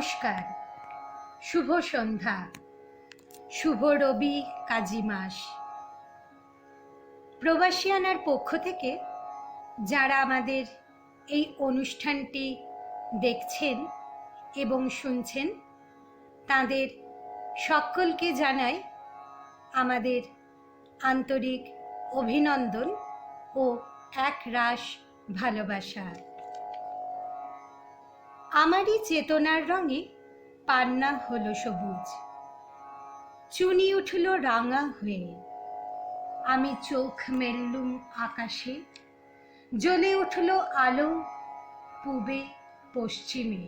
নমস্কার, শুভ সন্ধ্যা, শুভ রবি কাজী মাস। প্রবাসিয়ানার পক্ষ থেকে যারা আমাদের এই অনুষ্ঠানটি দেখছেন এবং শুনছেন, তাদের সকলকে জানাই আমাদের আন্তরিক অভিনন্দন ও একরাশ ভালোবাসা। আমারই চেতনার রঙে পান্না হলো সবুজ, চুনি উঠল রাঙা হয়ে। আমি চোখ মেললুম আকাশে, জ্বলে উঠল আলো পূবে পশ্চিমে।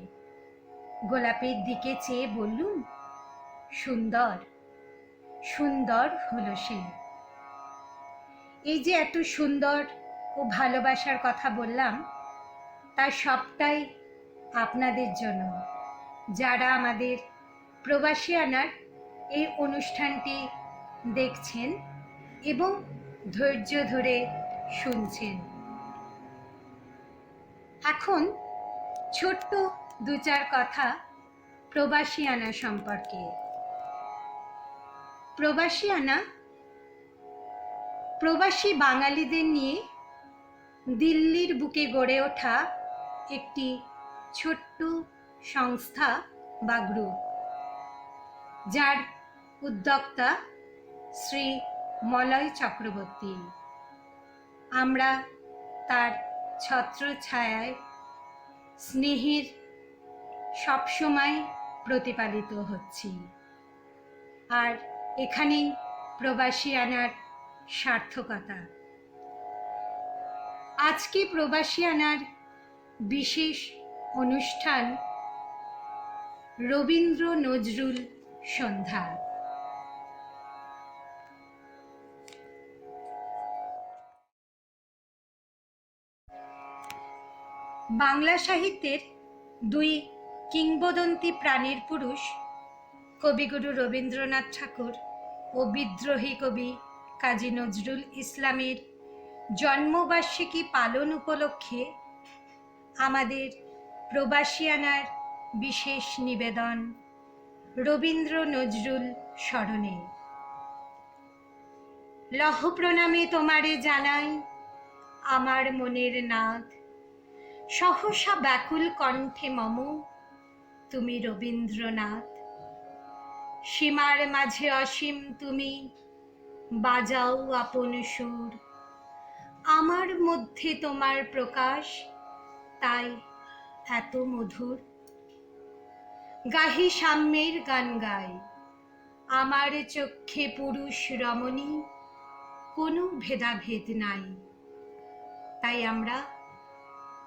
গোলাপের দিকে চেয়ে বললুম, সুন্দর সুন্দর হলো সে। এই যে এত সুন্দর ও ভালোবাসার কথা বললাম, তার সবটাই আপনাদের জন্য, যারা আমাদের প্রবাসিয়ানার এই অনুষ্ঠানটি দেখছেন এবং ধৈর্য ধরে শুনছেন। এখন ছোট্ট দু চার কথা প্রবাসিয়ানা সম্পর্কে। প্রবাসিয়ানা প্রবাসী বাঙালিদের নিয়ে দিল্লির বুকে গড়ে ওঠা একটি ছোট্ট সংস্থা বা গ্রুপ, যার উদ্যোক্তা শ্রী মলয় চক্রবর্তী। আমরা তার ছত্রছায়ায় স্নেহের সবসময় প্রতিপালিত হচ্ছি, আর এখানেই প্রবাসিয়ানার সার্থকতা। আজকে প্রবাসিয়ানার বিশেষ অনুষ্ঠান রবীন্দ্র নজরুল সন্ধ্যা। বাংলা সাহিত্যের দুই কিংবদন্তি প্রাণের পুরুষ কবিগুরু রবীন্দ্রনাথ ঠাকুর ও বিদ্রোহী কবি কাজী নজরুল ইসলামের জন্মবার্ষিকী পালন উপলক্ষে আমাদের প্রবাসিয়ানার বিশেষ নিবেদন রবীন্দ্র নজরুল স্মরণে। লহ প্রণামে তোমারে জানাই আমার মনের নাথ, সহসা ব্যাকুল কণ্ঠে মম তুমি রবীন্দ্রনাথ। সীমার মাঝে অসীম তুমি, বাজাও আপন সুর, আমার মধ্যে তোমার প্রকাশ তাই এত মধুর। গাহি সাম্যের গান গাই, আমার চক্ষে পুরুষ রমণী, কোনো ভেদাভেদ নাই। তাই আমরা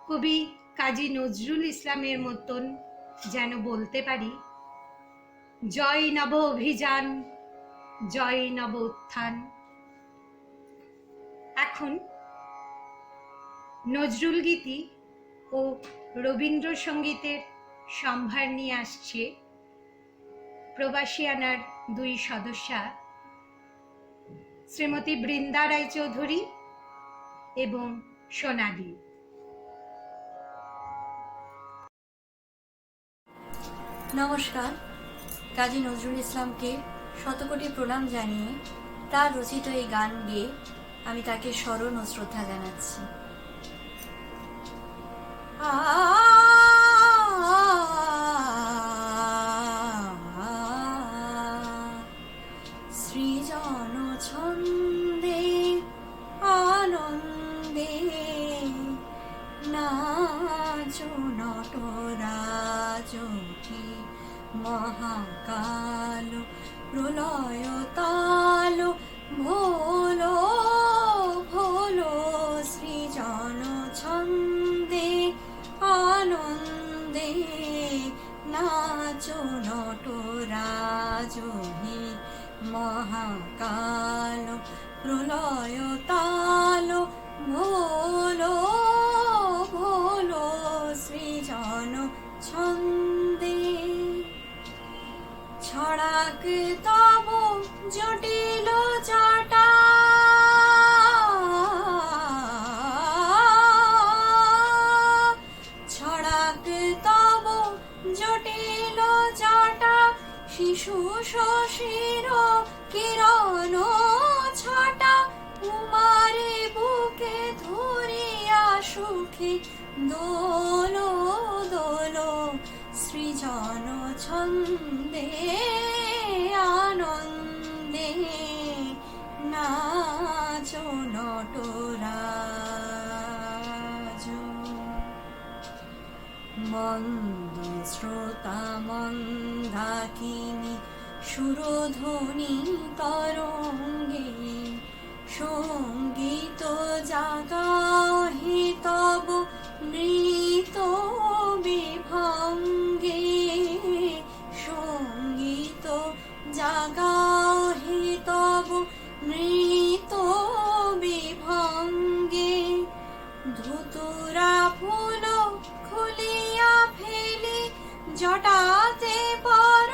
কবি কাজী নজরুল ইসলামের মতন যেন বলতে পারি, জয় নব অভিযান, জয় নব উত্থান। এখন নজরুল গীতি ও রবীন্দ্রসঙ্গীতের সম্ভার নিয়ে আসছে প্রবাসিয়ানার দুই সদস্যা, শ্রীমতী বৃন্দা রায়চৌধুরী এবং সোনালী। নমস্কার। কাজী নজরুল ইসলামকে শতকোটি প্রণাম জানিয়ে তার রচিত এই গান গেয়ে আমি তাকে স্মরণ ও শ্রদ্ধা জানাচ্ছি। সৃজন ছন্দে আনন্দে নাচো নটরাজ ওঠে, মহাকাল প্রলয় তাল ভোলো ভোলো। সৃজন ছন্দে আনন্দে নাচো নটরাজ হে, মহাকাল প্রলয় তাল ভোলো ভোলো। সৃজন ছন্দে ছড়াক তব জটিল চাটা, ছড়াক তব জটিল শিশু শশীর কিরণ ছটা উমারে বুকে ধরিয়া সুখে দোল দোল সৃজন ছন্দে আনন্দে নাচো নটরাজ। মন্দ শ্রোতা মন্দাকিনী সুরধ্বনি তরঙ্গে সঙ্গীত জাগাহি তব নৃত বিভঙ্গে, সঙ্গীত জাগাহি তব নৃত বিভঙ্গে। ধুতুরা ফুল খুলিয়া ফেলি জটাতে পর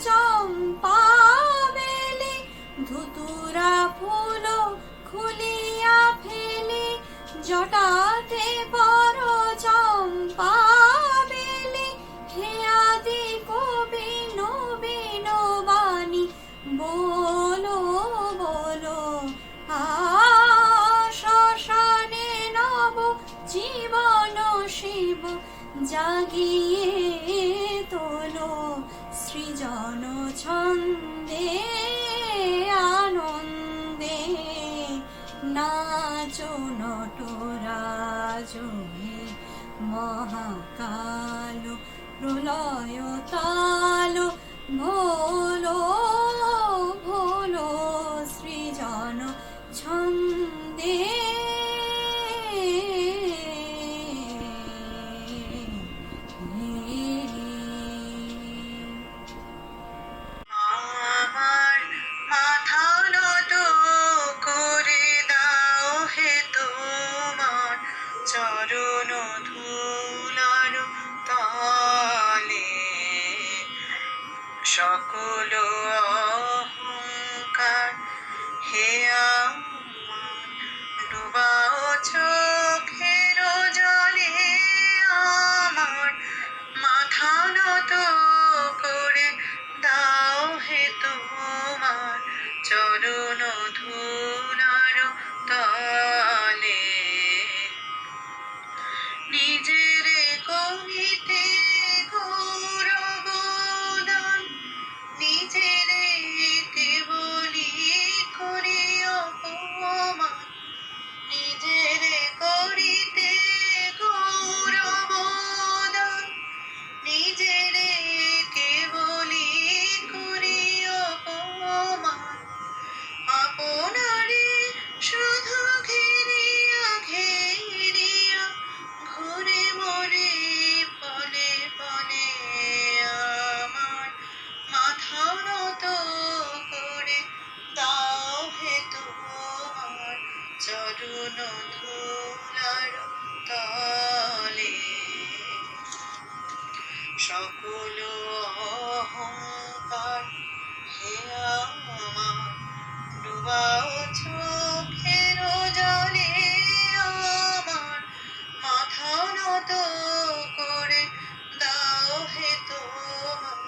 চম্পা বেলি, ধুতুরা ফুল খুলিয়া ফেলি জটাতে পর চম্পা বেলি। হে আদি কবি নবীন বাণী বলো বলো, শ্মশানে নব জীবন শিব জাগিয়ে তোলো সৃজন ছন্দে আনন্দে নাচো নটরাজ। মহাকাল প্রলয় তাল ভোলো ভোলো সৃজন ছন্দে। আমার মাথা নত করে দাও হে তোমার চরণ ধুলার তলে, সকল অহংকার হে আমার ডুবাও চোখের জলে। আমার মাথা নত করে দাও হে তোমার চরণ ধুলার তলে, নিজের করিতে গৌরবদান, নিজের কেবলি করি অপমান, নিজের করিতে গৌরবদান, নিজের কেবলি করি অপমান। আপনারে শুধু ঘেরিয়া ঘেরিয়া ঘুরে মরে পলে পলে, আমার মাথা নত করে দাও হে তোমার চরণ ধুলার তলে। সকল অহংকার হে আমার ডুবাও চোখের জলে। আমার মাথা নত করে দাও হে তোমার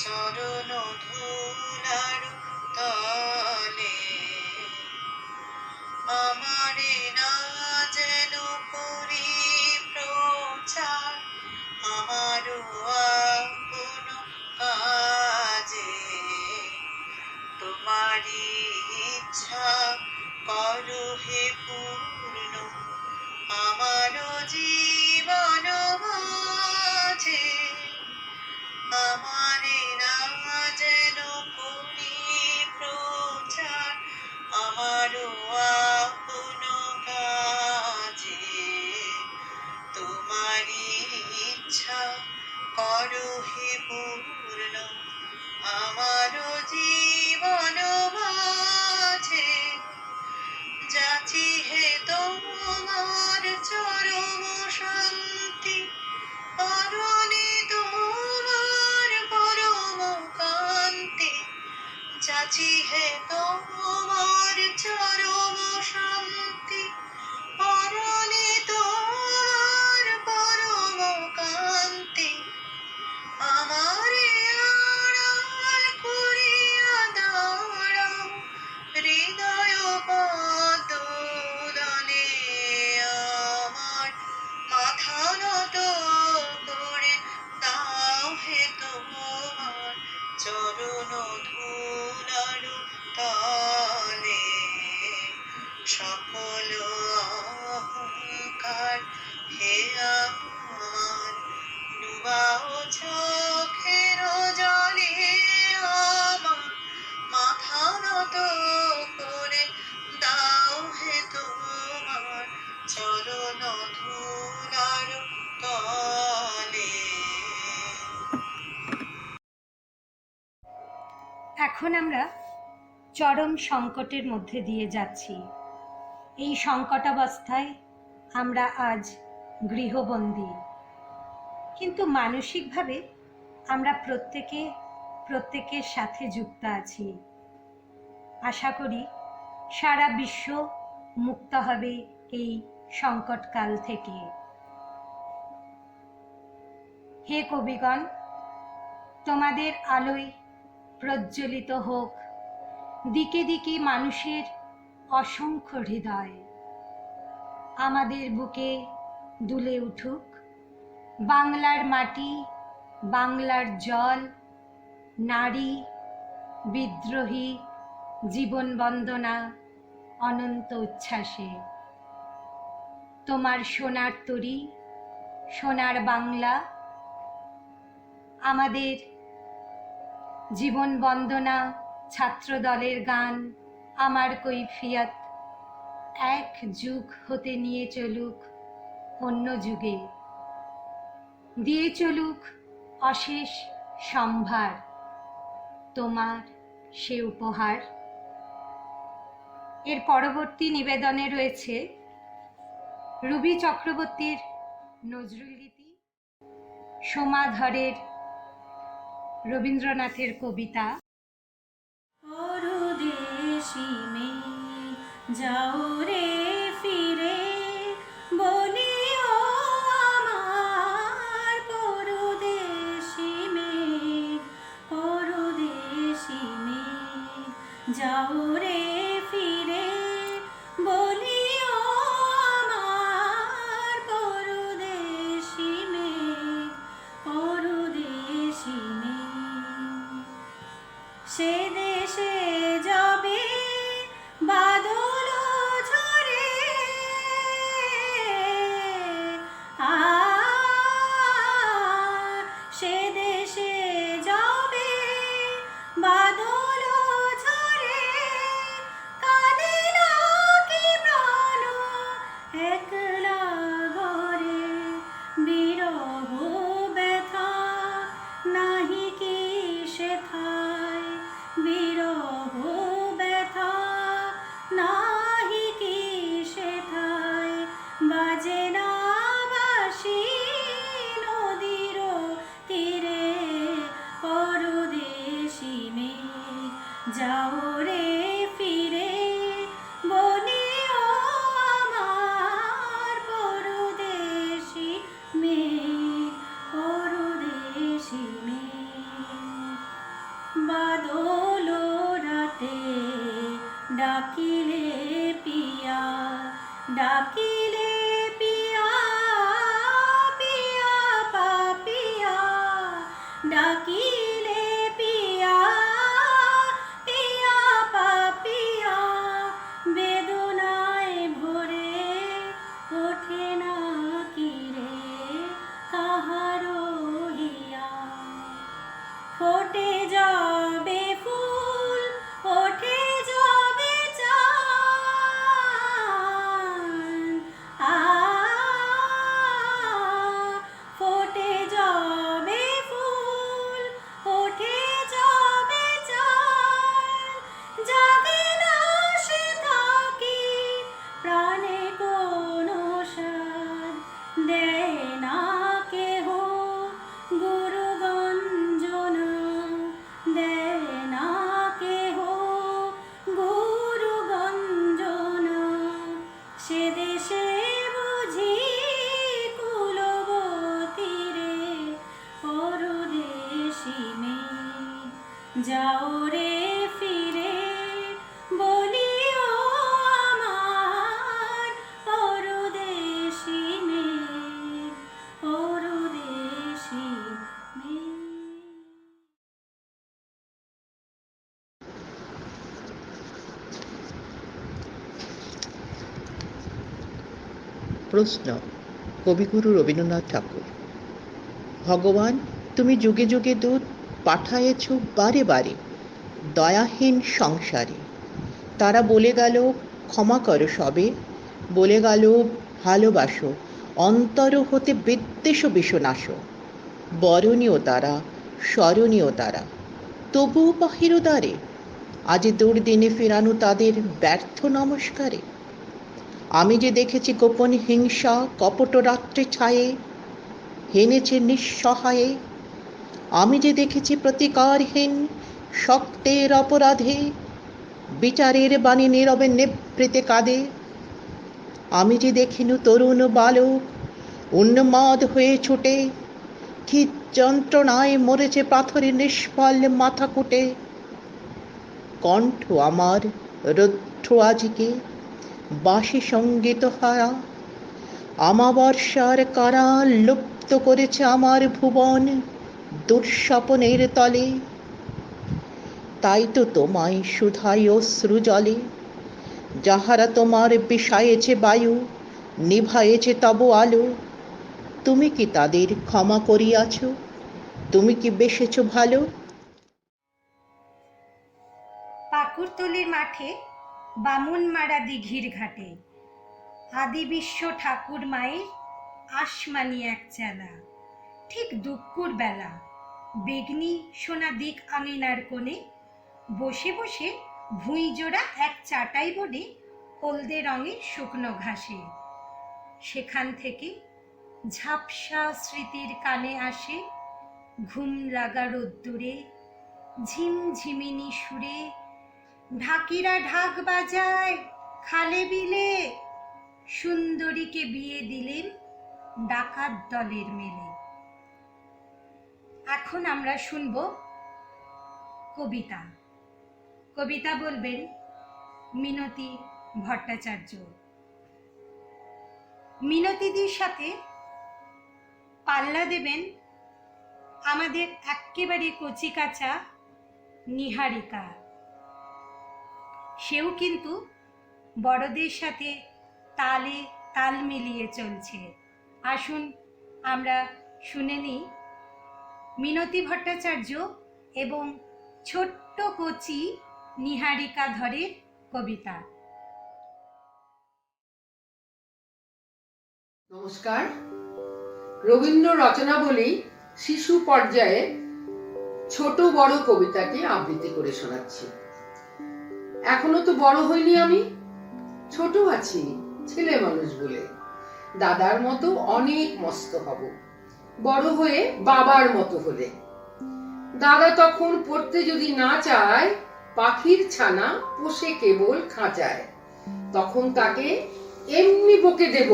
চরণ ধুলার তলে। আমারে না যেন করি প্রচার আমারও আপন কাজে, তোমারি ইচ্ছা করো হে পূর্ণ আমারও জীবন মাঝে। আমারে না যেন করি প্রচার আমারও আপন কাজে, তোমারি ইচ্ছা করো হে পূর্ণ আমারও জীবন মাঝে। যাচি হে তোমার চরম শান্তি, পরনে তোমার পরম কান্তি। যাচি হে তোমার চরম শান্তি, পরনে তোমার পরম কান্তি। আমারে আড়াল চরণ ধুলার তলে সকল অহংকার হে আমার ডুবাও চোখের জলে আমার মাথা নত করে দাও হে তোমার চরণ ধুলার তলে। এখন আমরা চরম সংকটের মধ্যে দিয়ে যাচ্ছি। এই সংকটাবস্থায় আমরা আজ গৃহবন্দী, কিন্তু মানসিকভাবে আমরা প্রত্যেকের সাথে যুক্ত আছি। আশা করি সারা বিশ্ব মুক্ত হবে এই সংকটকাল থেকে। হে কবিগণ, তোমাদের আলোয় প্রজ্বলিত হোক দিকে দিকে মানুষের অসংখ্য হৃদয়। আমাদের বুকে দুলে উঠুক বাংলার মাটি, বাংলার জল, নারী, বিদ্রোহী, জীবন বন্দনা, অনন্ত উচ্ছ্বাসে। তোমার সোনার তরী, সোনার বাংলা, আমাদের জীবন বন্দনা ছাত্র দলের গান আমার কৈফিয়ত এক যুগ হতে নিয়ে চলুক অন্য যুগে, দিয়ে চলুক অশেষ সম্ভার তোমার সে উপহার। এর পরবর্তী নিবেদনে রয়েছে রুবি চক্রবর্তীর নজরুল গীতি, সোমাধরের রবীন্দ্রনাথের কবিতা। পরদেশি মেয়ে যাও রে ফিরে, বলিও আমার পরদেশি মেয়ে, পরদেশি মেয়ে যাও রে ফিরে, বলিও আমার পরদেশি মেয়ে, পরদেশি মেয়ে। সে দেশে যাবে বাদল ঝরে, সে দেশে যাবে বাদল ঝরে, কাঁদে না কি প্রাণ একলা ঘরে, বিরহ ব্যথা নাহি কি সেথায়, বিরহ ব্যথা নাহি কি সেথায়, বাজে না বাঁশি নদীর তীরে, পরদেশি মেয়ে যাও রে ফিরে, বলিও আমার পরদেশি মেয়ে, পরদেশি মেয়ে। বাদল রাতে ডাকিলে পিয়া, ডাকিলে পিয়া, পিয়া পাপিয়া, ডাকিলে পিয়া, পিয়া পাপিয়া, বেদনায় ভরে ওঠে না কি রে কাহারো হিয়া। ফোটে যাবে ফুল, ওঠে যাবে চাঁদ, ফোটে যাবে ফুল, ওঠে যাবে চাঁদ, জাগে না সে থাকি প্রাণে কোনো সাদ, দেয় না কেহ গুরু গঞ্জনা, দেয় না কেহ গুরু গঞ্জনা, সে দেশে বুঝি কুলবতী রে, পরদেশি মেয়ে যাও রে ফিরে, বলিও আমার পরদেশি মেয়ে, পরদেশি মেয়ে। প্রশ্ন কবিগুরু রবীন্দ্রনাথ ঠাকুর। ভগবান, তুমি যুগে যুগে দূত পাঠায়েছ বারে বারে দয়াহীন সংসারে। তারা বলে গেল ক্ষমা করো সবে, বলে গেল ভালোবাসো, অন্তর হতে বিদ্বেষ বিষনাশ। বরণীয় তারা, স্মরণীয় তারা, তবুও বাহির দ্বারে আজ দুর্দিনে ফেরানো তাদের ব্যর্থ নমস্কারে। আমি যে দেখেছি গোপন হিংসা কপট রাত্রে ছায়ে হেনেছে নিঃসহায়ে। আমি যে দেখেছি প্রতিকারহীন শক্তের অপরাধে বিচারের বাণী নীরবে নিভৃতে কাঁদে। আমি যে দেখিনু তরুণ বালক উন্মাদ হয়ে ছুটে কি যন্ত্রণায় মরেছে পাথরে নিষ্ফল মাথা কুটে। কণ্ঠ আমার রুদ্ধ আজিকে বাসি সঙ্গীত হারা, আমাবর্ষার কারা লুপ্ত করেছে আমার ভুবন দুঃস্বপনের তলে। তাই তো তোমায় সুধাই অশ্রু জলে, যাহারা তোমার বিষায়েছে বায়ু নিভায়েছে তব আলো। তুমি কি তাদের ক্ষমা করিয়াছ? তুমি কি বেসেছ ভালো? পাকুড়তলির মাঠে বামুনমারা দিঘির ঘাটে আদি বিশ্ব ঠাকুর মায়ের আসমানি এক চেলা। ঠিক দুপুর বেলা বেগনি সোনা দিক আঙিনার কোণে বসে বসে ভুঁই জোড়া এক চাটাই বনে হলদে রঙের শুকনো ঘাসে। সেখান থেকে ঝাপসা স্মৃতির কানে আসে ঘুম লাগা রোদ্দুরে ঝিমঝিমিনি সুরে। ঢাকিরা ঢাক বাজায় খালে বিলে, সুন্দরীকে বিয়ে দিলেন ডাকাত দলের মেলে। এখন আমরা শুনব কবিতা। কবিতা বলবেন মিনতি ভট্টাচার্য। মিনতিদির সাথে পাল্লা দেবেন আমাদের এক্কেবারে কচিকাঁচা নিহারিকা। সেও কিন্তু বড়দের সাথে তালে তাল মিলিয়ে চলছে। আসুন আমরা শুনে নিই মিনতি ভট্টাচার্য এবং ছোট্ট কচি নিহারিকা ধরের কবিতা। নমস্কার। রবীন্দ্র রচনাবলী শিশু পর্যায়ে ছোট বড় কবিতাটি আবৃত্তি করে শোনাচ্ছি। এখনো তো বড় হইনি, আমি ছোট আছি, ছেলে মানুষ বলে। দাদার মতো অনেক মস্ত হব বড় হয়ে, বাবার মতো হলে। দাদা তখন পড়তে যদি না চায়, পাখির ছানা পোষে কেবল খাঁচায়, তখন তাকে এমনি বকে দেব,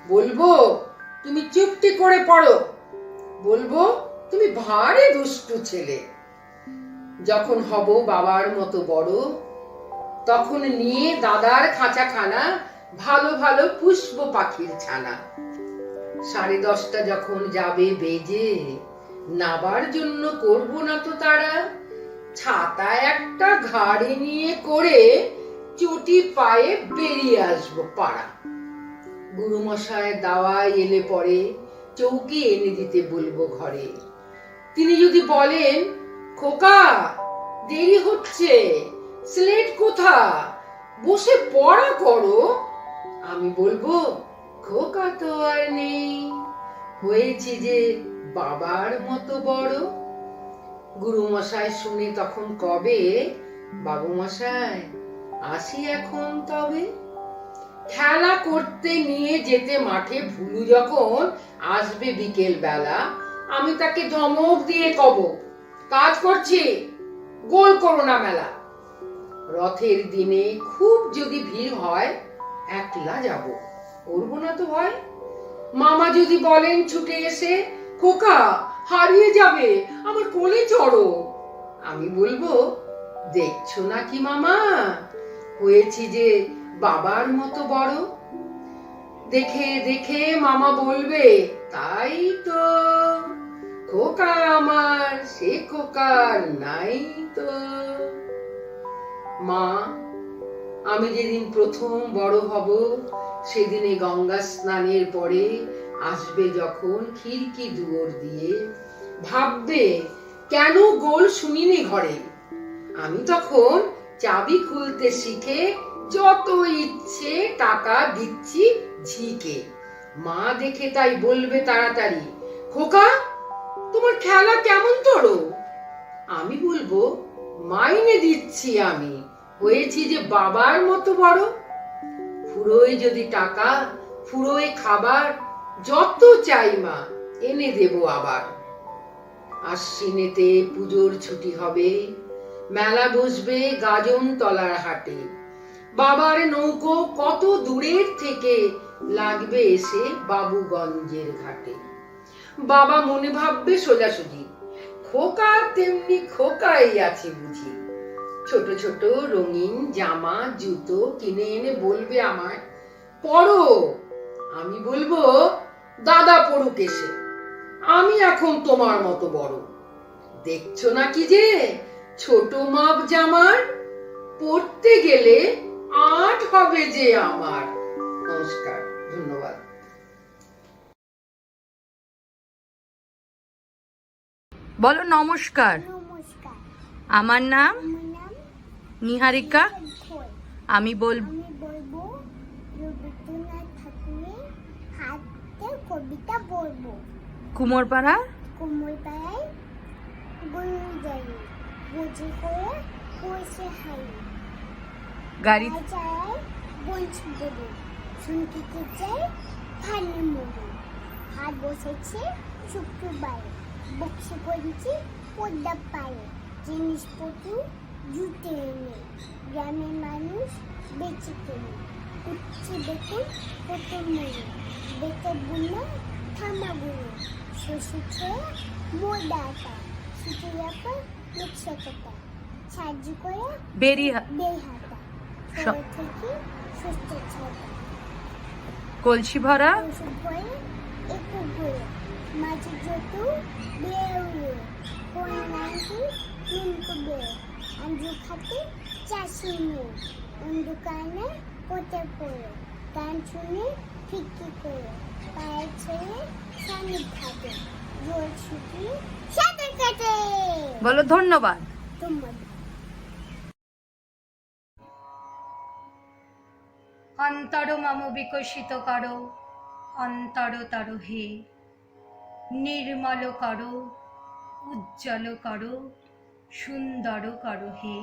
বলবো তুমি চুপটি করে পড়ো, বলবো তুমি ভারী দুষ্টু ছেলে। যখন হব বাবার মতো বড়, তখন নিয়ে দাদার খাঁচাখানা ভালো ভালো পুষ্প পাখির ছানা। 10:30 যখন যাবে বেজে, নাবার জন্য করব না তো তারা, ছাতা একটা ঘাড়ে নিয়ে করে চটি পায়ে বেরিয়ে আসবো পাড়া। গুরুমশায় দাওয়ায় এলে পরে চৌকি এনে দিতে বলবো ঘরে। তিনি যদি বলেন, খোকা দেরি হচ্ছে, স্লেট কোথা, বসে পড়া করো, আমি বলবো খোকা তো আর নেই, হয়েছি যে বাবার মতো বড়। গুরুমশাই শুনে তখন কবে, বাবু মশাই আসি এখন তবে। খেলা করতে নিয়ে যেতে মাঠে ভুলু যখন আসবে বিকেল বেলা, আমি তাকে ধমক দিয়ে কব, কাজ করছি, গোল করো না মেলা। রথের দিনে খুব যদি ভিড় হয়, একলা যাব, করবো না তো ভয়। মামা যদি বলেন ছুটে এসে, খোকা হারিয়ে যাবে, আমার কোলে চড়ো, আমি বলবো দেখছো নাকি মামা, হয়েছি যে বাবার মতো বড়। দেখে দেখে মামা বলবে, তাই তো, খোকা আমার সে খোকার নাই তো। মা আমি যেদিন প্রথম বড় হব সেদিনে গঙ্গা স্নানের পরে আসবে যখন খিড়কি দুয়ার দিয়ে, ভাববে কেন গোল শুনিনি ঘরে। আমি তখন চাবি খুলতে শিখে যত ইচ্ছে টাকা দিচ্ছি ঝিকে। মা দেখে তাই বলবে তাড়াতাড়ি, খোকা তোমার খেলা কেমন তোরো? আমি বলবো, মাইনে দিচ্ছি আমি, হয়েছি যে বাবার মতো বড়। ফুরোয় যদি টাকা, ফুরোয় খাবার, যত চাই মা এনে দেব আবার। আশ্বিনেতে পুজোর ছুটি হবে, মেলা বসবে গাজন তলার হাটে। বাবার নৌকো কত দূরের থেকে লাগবে এসে বাবুগঞ্জের ঘাটে। বাবা মনে ভাববে সোজাসুজি, খোকা তেমনি খোকাই আছে বুঝি। ছোট ছোট রঙিন জামা জুতো কিনে এনে বলবে আমায়, পড়ো। আমি বলবো, দাদা পড়ুক এসে, আমি এখন তোমার মতো বড়। দেখছো না কি যে ছোট মাপ জামার, পড়তে গেলে 8 হবে যে আমার। নমস্কার, ধন্যবাদ। বলো নমস্কার। নমস্কার, আমার নাম আমার নাম নিহারিকা। ঘোষ। আমি বলবো আমি বলবো রবীন্দ্রনাথ ঠাকুরের হাতে কবিতা বলবো। কুমোরপাড়া কোমলপাড়ায় গরু যাই, বুঝি করে বসে হাই, গাড়ি চায় বলছি বলু, শুনতে চাই ভালো মরু। হাত বসেছে শুক্রবারে, বক্সি করেছি পদ্মা পায়ে, জিনিসপত্র জুটে এনে গ্রামের মানুষ বেঁচে কেনে। উঠছে বেতন কত মরে, বেতন বুনো থামাগুলো, শশী ছেড়ে মোদা আটা, শীতে ব্যাপার রিক্সা কাটা, সাহায্য করে বেরিয়ে বেহাতা, সব- শহর থেকে সুস্থ ছাতা, কলসি ভরা ওষুধ ভরে একটু ঘুরে, মাঝে যত বেউড়ে, কোন নাইটি নুন কবে, আঞ্জু খাতে চাষি মেয়ে, অন্ধকারে পথে পড়ে, গান শুনে ফিকি করে, পায়ের ছেড়ে স্বামী থাকে, জোর শুকিয়ে সাঁতার কাটে। বলো ধন্যবাদ। তোমার অন্তর মম বিকশিত করো, অন্তরতর হে। নির্মল করো, উজ্জ্বল করো, সুন্দর করো হে।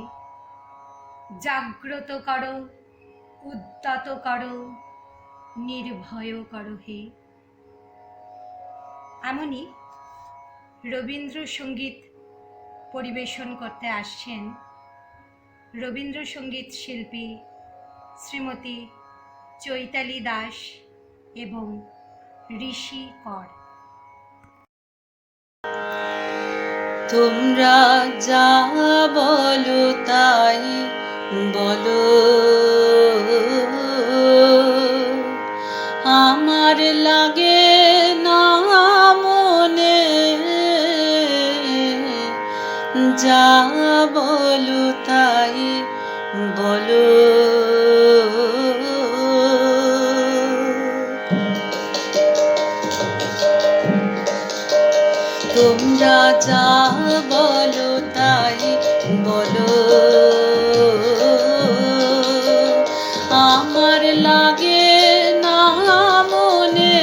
জাগ্রত করো, উদ্যত করো, নির্ভয় করো হে। এমনই রবীন্দ্রসঙ্গীত পরিবেশন করতে আসছেন রবীন্দ্রসঙ্গীত শিল্পী শ্রীমতী চৈতালি দাস এবং ঋষি কর। তোমরা যা বলো তাই বলো, আমার লাগে না মনে, যা বলো তাই বলো। তোমরা যা বলো তাই বলো, আমার লাগে না মনে,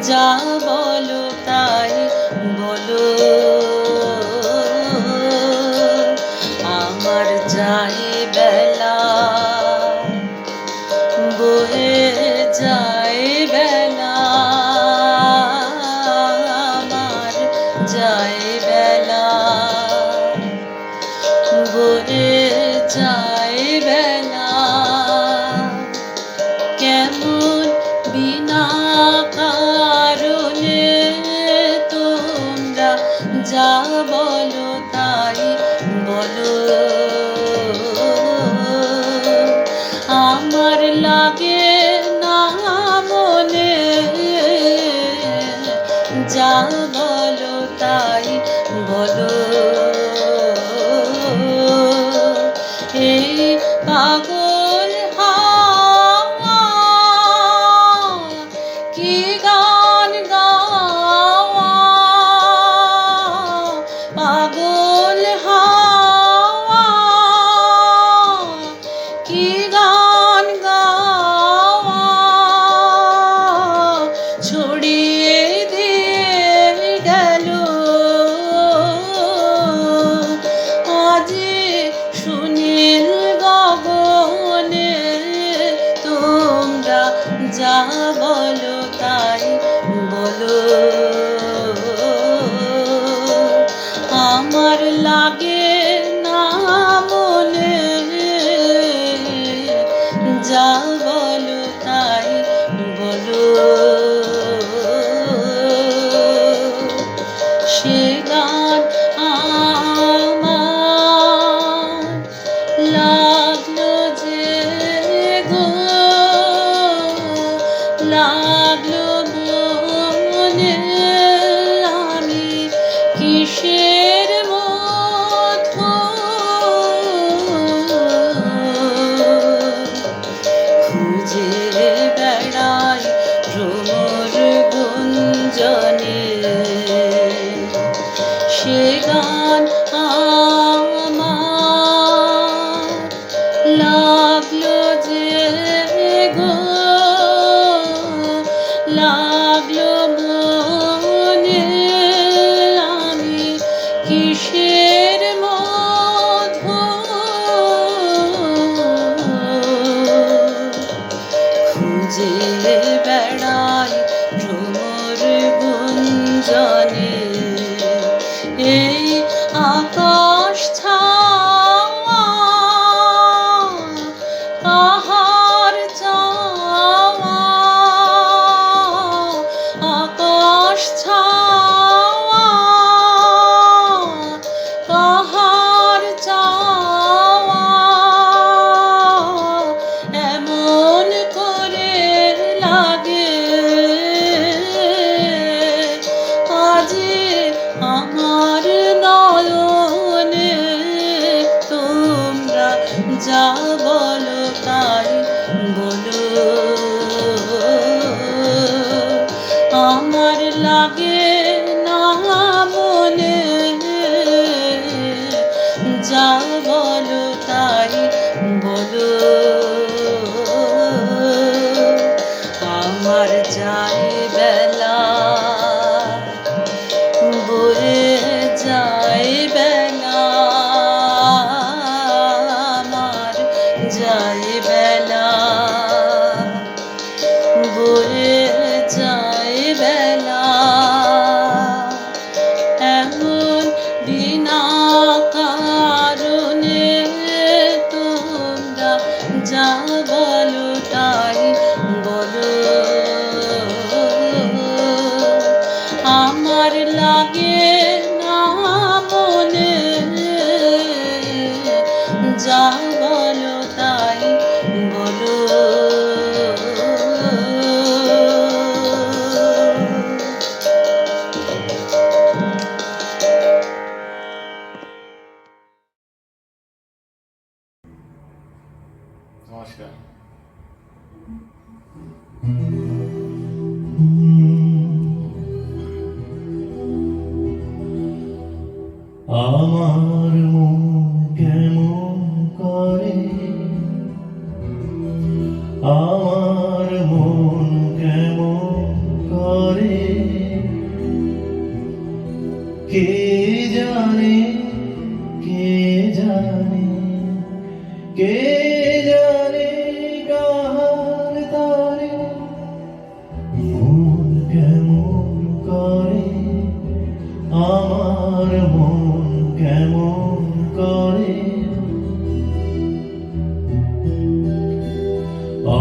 যা বলো তাই বলো। আমার যাই বেলা বয়ে যায় বেলা, আমার যায় বেলা বয়ে যায় বেলা। কেমন বিনা কারণে তোমরা যা বলো তাই বলো, আমার লাগে না মনে, যা বলো তাই বলো। পাগল হাওয়া কি গান গাওয়া ছড়িয়ে দিয়ে গেল আজি সুনীল গগনে তোমরা যা বলো তাই বলো আমার লাগে না মনে যা বলো তাই বলো সে গান আমার লাগলো যে গো লাগলো মনে আমি কিসের মতো খুঁজে বেড়াই ভ্রমর গুঞ্জনে সে গান আমার লাগলো যে গো লাগলো মনে আমি কিসের মতো খুঁজে বেড়াই ভ্রমর গুঞ্জনে এই আকাশ ছাওয়া কাহার চাওয়া আকাশ ছাওয়া কাহার চাওয়া এমন করে লাগে আজি আমার নয়নে তোমরা যা বলো তাই বলো আমার লাগে না মনে যা বলো তাই বলো আমার যাই বেলা বয়ে যায় বেলা আমার যায় বেলা বয়ে যায় বেলা এমন বিনা কারণে তোমরা যা বলো তাই বলো আমার লাগে না মনে যা বলো তাই বলো নমস্কার। আমার মন কেমন করে আমার মন কেমন করে কে জানে কে জানে কে জানে কাহার তারে মন কেমন করে আমার মন কেমন করে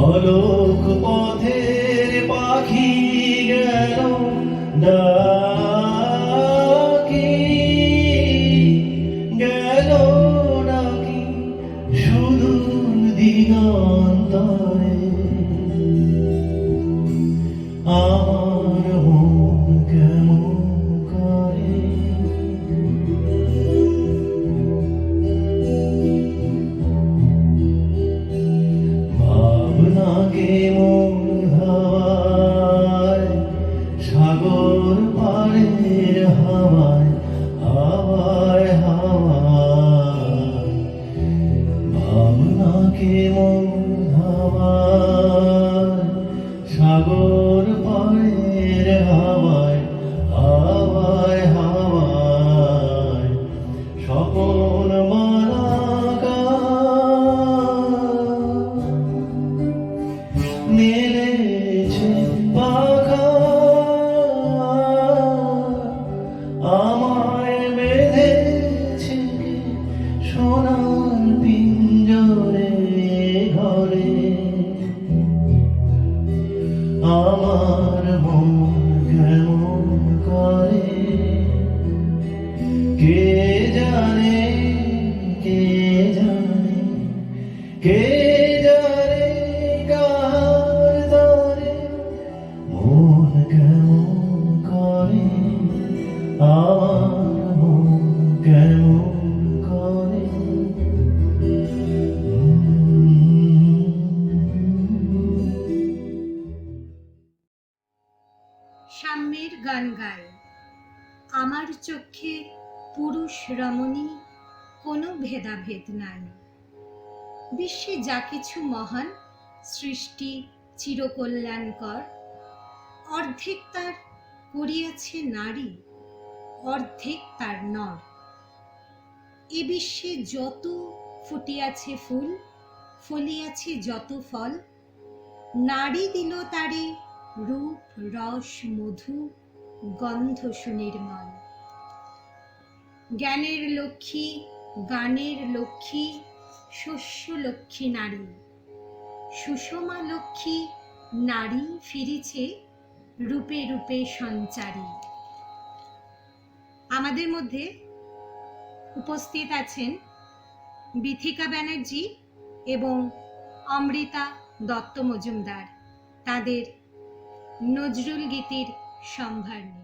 অলোক পথের পাখি গেল ডাকি গেল ডাকি সুদূর দিগন্তরে আমার মন কেমন করে কে জানে কে জানে কে জানে কার দরে মন কেমন করে আমার মন কেমন করে সাম্যের গান গায়। আমার চক্ষে পুরুষ রমণী কোনো ভেদাভেদ নাই। বিশ্বে যা কিছু মহান সৃষ্টি চিরকল্যাণকর, অর্ধেক তার করিয়াছে নারী, অর্ধেক তার নর। এ বিশ্বে যত ফুটিয়াছে ফুল, ফলিয়াছে যত ফল, নারী দিল তারে রূপ রস মধু গন্ধ সুনির্মল। জ্ঞানের লক্ষ্মী গানের লক্ষ্মী শস্য লক্ষ্মী নারী, সুষমা লক্ষ্মী নারী ফিরিছে রূপে রূপে সঞ্চারী। আমাদের মধ্যে উপস্থিত আছেন বিথিকা ব্যানার্জি এবং অমৃতা দত্ত মজুমদার, তাদের নজরুল গীতির সম্ভার নিয়ে।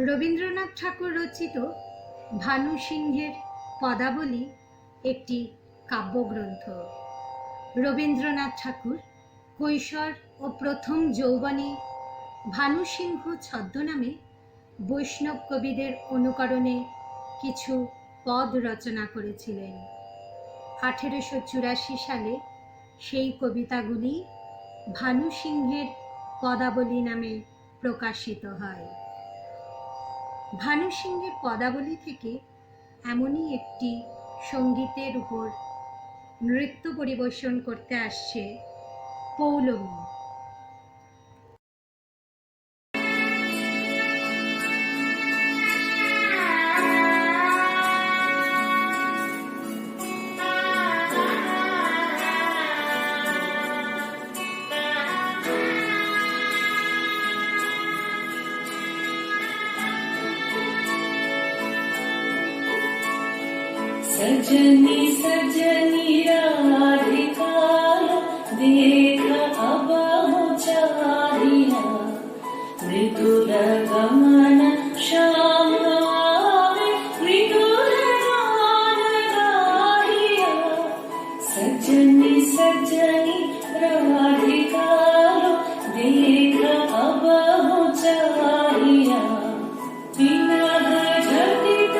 রবীন্দ্রনাথ ঠাকুর রচিত ভানু সিংহের পদাবলী একটি কাব্যগ্রন্থ। রবীন্দ্রনাথ ঠাকুর কৈশোর ও প্রথম যৌবনে ভানু সিংহ ছদ্মনামে বৈষ্ণব কবিদের অনুকরণে কিছু পদ রচনা করেছিলেন। 1884 সালে সেই কবিতাগুলি ভানু সিংহের পদাবলী নামে প্রকাশিত হয়। ভানু সিংহের পদাবলী থেকে এমনই একটি সঙ্গীতের উপর নৃত্য পরিবেশন করতে আসছে পৌলমী। सजनी सजनी राधिका देख अब हो चारिया मृदुल गमन श्याम आवे मृदुल गान गाहिया सजनी सजनी राधिका देख अब हो चारिया विनह झटित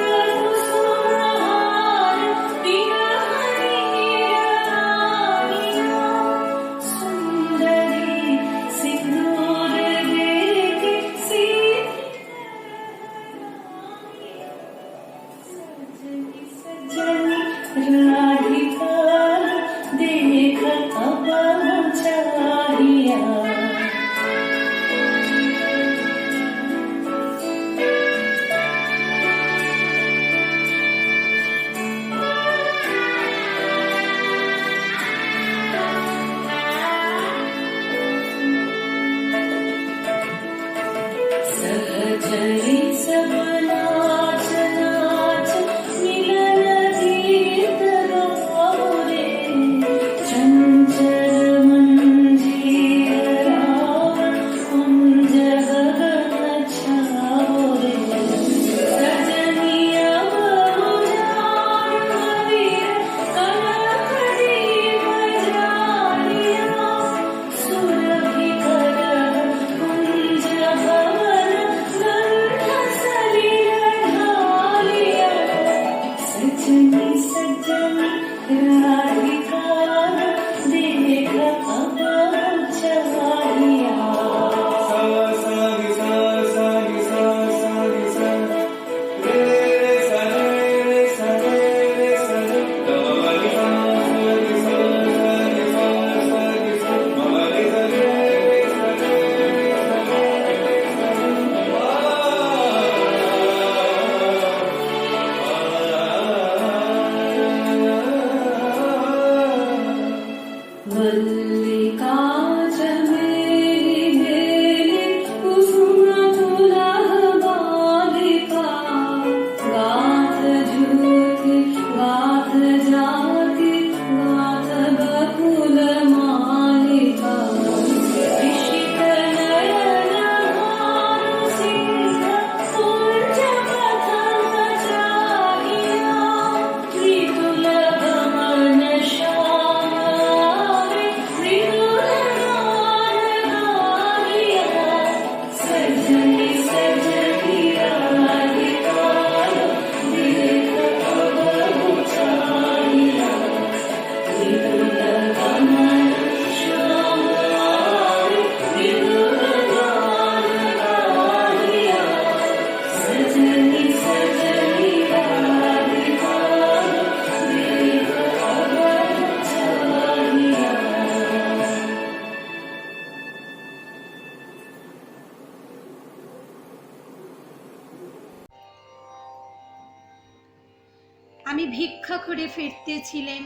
আমি ভিক্ষা করে ফিরতেছিলেম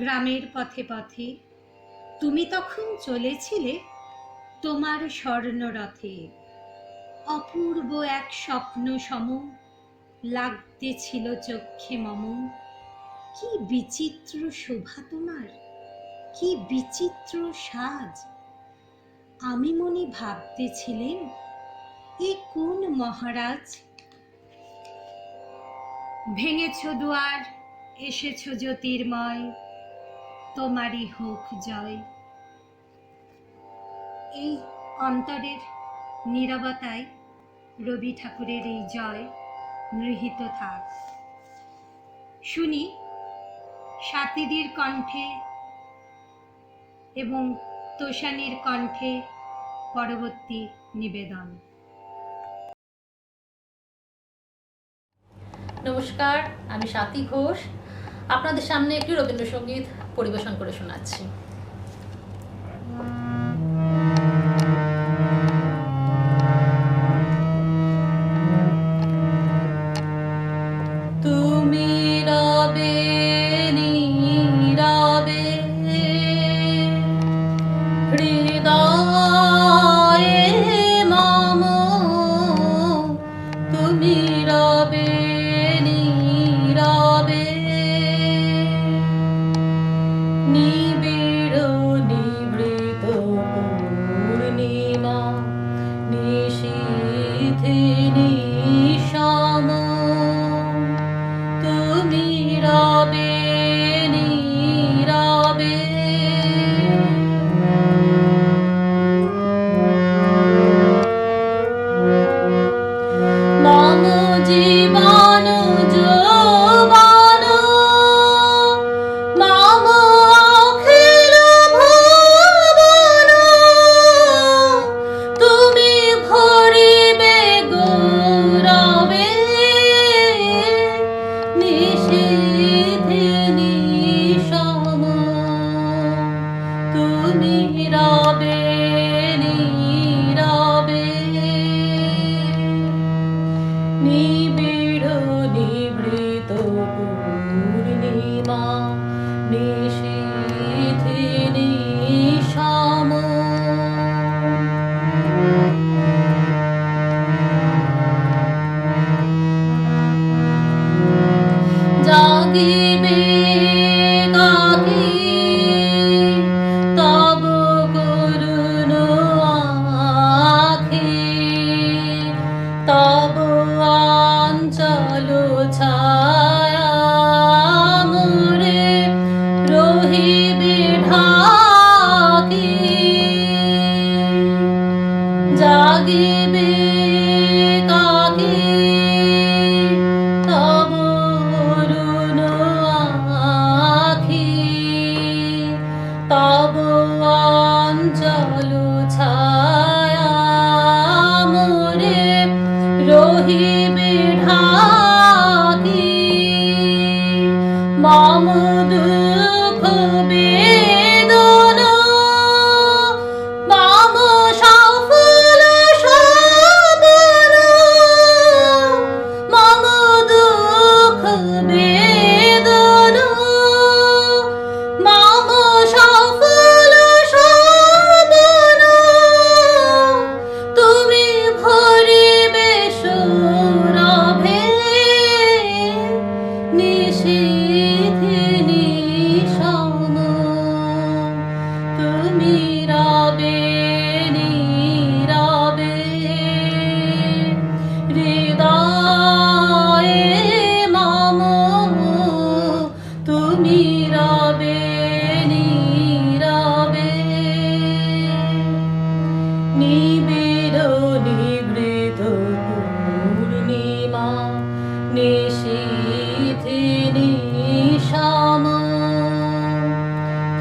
গ্রামের পথে পথে, তুমি তখন চলেছিলে তোমার স্বর্ণরথে। অপূর্ব এক স্বপ্ন সম লাগতেছিল চক্ষে মম। কি বিচিত্র শোভা তোমার, কি বিচিত্র সাজ। আমি মনে ভাবতেছিলেন এ কোন মহারাজ? ভেঙেছ দুয়ার, এসেছ জ্যোতির্ময়, তোমারই হোক জয়। এই অন্তরের নীরবতায় রবি ঠাকুরের এই জয় নিহিত থাক। শুনি সাতিদির কণ্ঠে এবং তোষানির কণ্ঠে পরবর্তী নিবেদন। নমস্কার, আমি স্বাতী ঘোষ আপনাদের সামনে একটি রবীন্দ্রসঙ্গীত পরিবেশন করে শোনাচ্ছি। তুমি রবে নীরবে হৃদয়ে মম, তুমি রবে নীরবে নিবিড় নিভৃত পূর্ণিমা নিশীথে নিশাম, তুমি রবে নীরবে মম জীবন যৌবন মম অখিল ভুবন, তুমি ভরিবে গৌরবে নিশীথে নিশাম, তুমি রবে নীরবে নিবিড় নিভৃত পূর্ণিমা নিশীথে নিশাম, জাগিবে কাকি তব করুণ আখি, তব অঞ্চল ছায়া মোরে রহিবে ঢাকি, জাগিবে কাকি তব অরুণ আখি, তব অঞ্চল ছায়া মোরে রহিবে ঢাকি, মম দুঃখ বেদনা মম সফল সবর, মম দুঃখ বেদনা মম সফল সবর, তুমি ভরিবে সৌরভে নিশীথে নিশাম, তুমি রবে নীরবে হৃদয়ে মম, তুমি রবে নীরবে নিবিড় নিভৃত পূর্ণিমা নিশীথে নিশাম,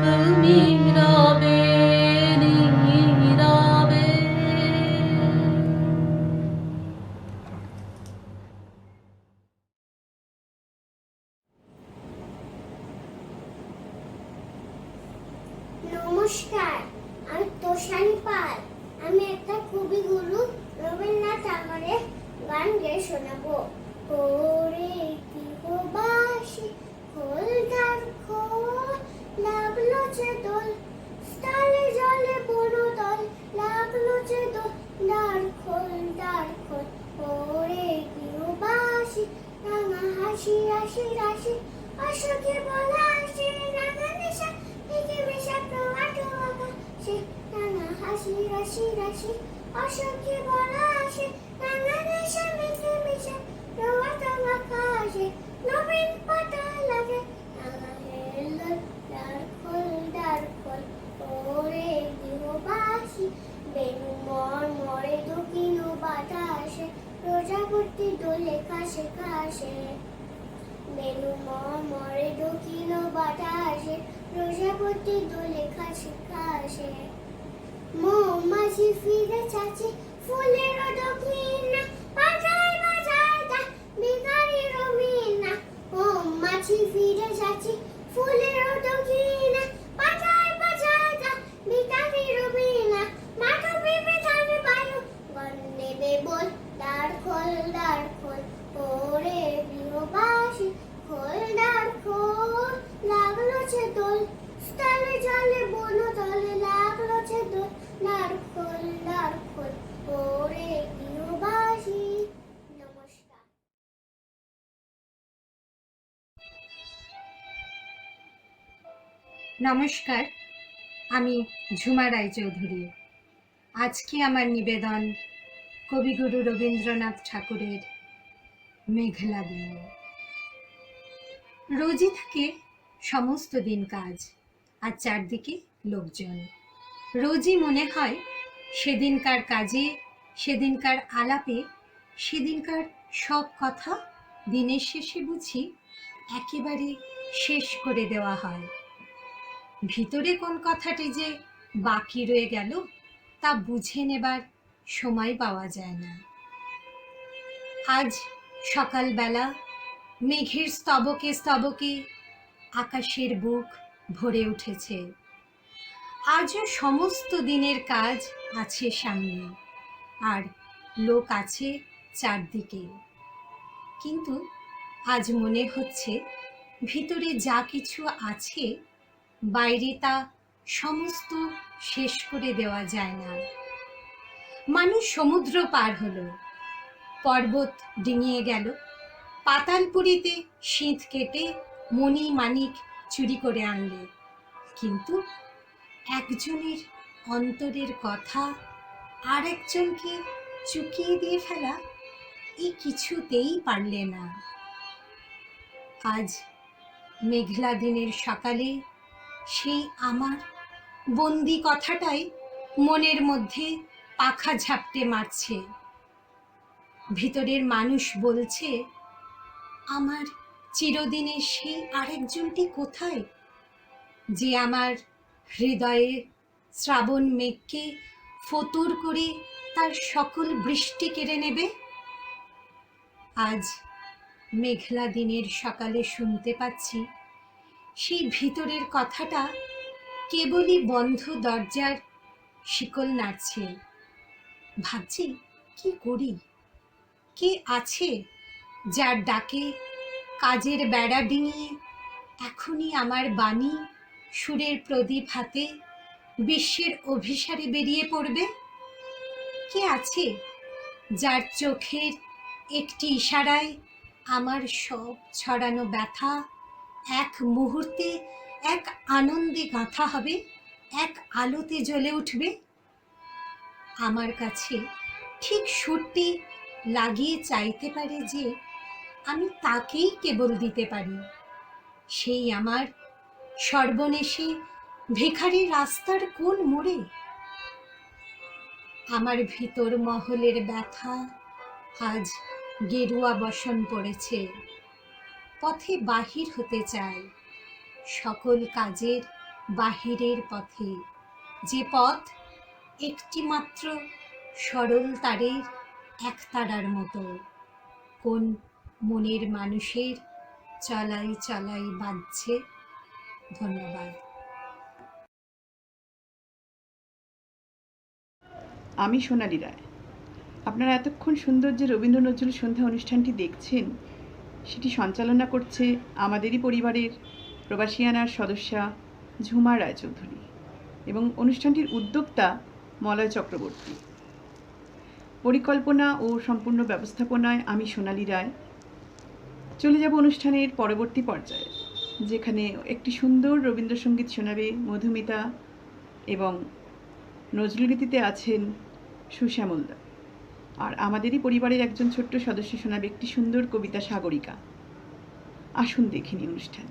তুমি রবে নীরবে। নমস্কার, আমি তোষানি পাল। আমি একটা কবিগুরু রবীন্দ্রনাথ ঠাকুরের গান গেয়ে শোনাবো। ওরে গৃহবাসী খোল দ্বার খোল, লাগলো যে দোল স্থলে জলে বড় দল, লাগলো যে দোল দ্বার খোল দ্বার খোল। ওরে গৃহবাসী রাঙা হাসি রাশি রাশি, অসুখে বলা হাসি রাঙা নেশা, একে মেশা টোয়াটো আকাশে রাঙা হাসি রাশি রাশি, অসুখে বলা হাসি বাংলাদেশে মিশে মিশে রোদ আকাশে নবীন পাতা লাগে ডারখোল ওরে গৃহবাসী বেনু মরে দক্ষিণ বাতাসে প্রজাপতি দোলে খাসে খাসে বেনু মরে দক্ষিণ বাতাসে প্রজাপতি দোলে খাসে খাসে মৌমাছি ফিরে চাচি ফুলের দক্ষিণা বাজায় বাজায় তা ভিখারির মিনা মৌমাছি ফিরে চাচি ফুলের দক্ষিণা বাজায় বাজায় তা ভিখারির মিনা মাধবী বিধানে বায়ু বন্দে দেবল দ্বার খোল ওরে গৃহবাসী খোল লাগলো ছে দোল স্থলে জলে বন তলে লাগলো ছে দোল দ্বার খোল ওরে গৃহবাসী। নমস্কার। নমস্কার, আমি ঝুমা রায়চৌধুরী। আজকে আমার নিবেদন কবিগুরু রবীন্দ্রনাথ ঠাকুরের মেঘলা দিন। রোজই থাকে সমস্ত দিন কাজ, আর চারদিকে লোকজন। রোজই মনে হয় সেদিনকার কাজে, সেদিনকার আলাপে, সেদিনকার সব কথা দিনের শেষে বুঝি একেবারে শেষ করে দেওয়া হয়। ভিতরে কোন কথাটি যে বাকি রয়ে গেল তা বুঝে নেবার সময় পাওয়া যায় না। আজ সকালবেলা মেঘের স্তবকে স্তবকে আকাশের বুক ভরে উঠেছে। আজও সমস্ত দিনের কাজ আছে সামনে, আর লোক আছে চারদিকে। কিন্তু আজ মনে হচ্ছে ভিতরে যা কিছু আছে বাইরে তা সমস্ত শেষ করে দেওয়া যায় না। মানুষ সমুদ্র পার হলো, পর্বত ডিঙিয়ে গেল, পাতালপুরীতে শীত কেটে মণি মানিক চুরি করে আনলে, কিন্তু একজনের অন্তরের কথা আর একজনকে চুকিয়ে দিয়ে ফেলা এই কিছুতেই পারলে না। আজ মেঘলা দিনের সকালে সেই আমার বন্দি কথাটাই মনের মধ্যে পাখা ঝাপটে মারছে। ভিতরের মানুষ বলছে, আমার চিরদিনের সেই আরেকজনটি কোথায়, যে আমার হৃদয়ে শ্রাবণ মেঘকে ফতুর করে তার সকল বৃষ্টি কেড়ে নেবে। আজ মেঘলা দিনের সকালে শুনতে পাচ্ছি সেই ভিতরের কথাটা কেবলই বন্ধ দরজার শিকল নাড়ছে। ভাবছি কি করি, কে আছে যার ডাকে কাজের বেড়া ডিঙিয়ে এখনই আমার বাণী সুরের প্রদীপ হাতে বিশ্বের অভিসারে বেরিয়ে পড়বে? কে আছে যার চোখের একটি ইশারায় আমার সব ছড়ানো ব্যথা এক মুহূর্তে এক আনন্দে গাঁথা হবে, এক আলোতে জ্বলে উঠবে? আমার কাছে ঠিক সুরটি লাগিয়ে চাইতে পারে যে আমি তাকেই কেবল দিতে পারি, সেই আমার সর্বনেশে ভিখারির রাস্তার কোন মোড়ে। আমার ভিতর মহলের ব্যথা আজ গেরুয়া বসন পড়েছে, পথে বাহির হতে চায়, সকল কাজের বাহিরের পথে, যে পথ একটি মাত্র সরল তারের একতারার মতো। কোন মনের মানুষের চলাই চলাই বাজছে। ধন্যবাদ। আমি সোনালী রায়। আপনারা এতক্ষণ সুন্দর যে রবীন্দ্র নজরুল সন্ধ্যা অনুষ্ঠানটি দেখছেন, সেটি সঞ্চালনা করছে আমাদেরই পরিবারের প্রবাসিয়ানার সদস্যা ঝুমা রায়চৌধুরী এবং অনুষ্ঠানটির উদ্যোক্তা মলয় চক্রবর্তী। পরিকল্পনা ও সম্পূর্ণ ব্যবস্থাপনায় আমি সোনালী রায়। চলে যাব অনুষ্ঠানের পরবর্তী পর্যায়ে, যেখানে একটি সুন্দর রবীন্দ্রসঙ্গীত শোনাবে মধুমিতা এবং নজরুলগীতিতে আছেন সুশ্যামলদা। আর আমাদেরই পরিবারের একজন ছোট্ট সদস্য শোনাবে একটি সুন্দর কবিতা সাগরিকা। আসুন দেখে নিই অনুষ্ঠান।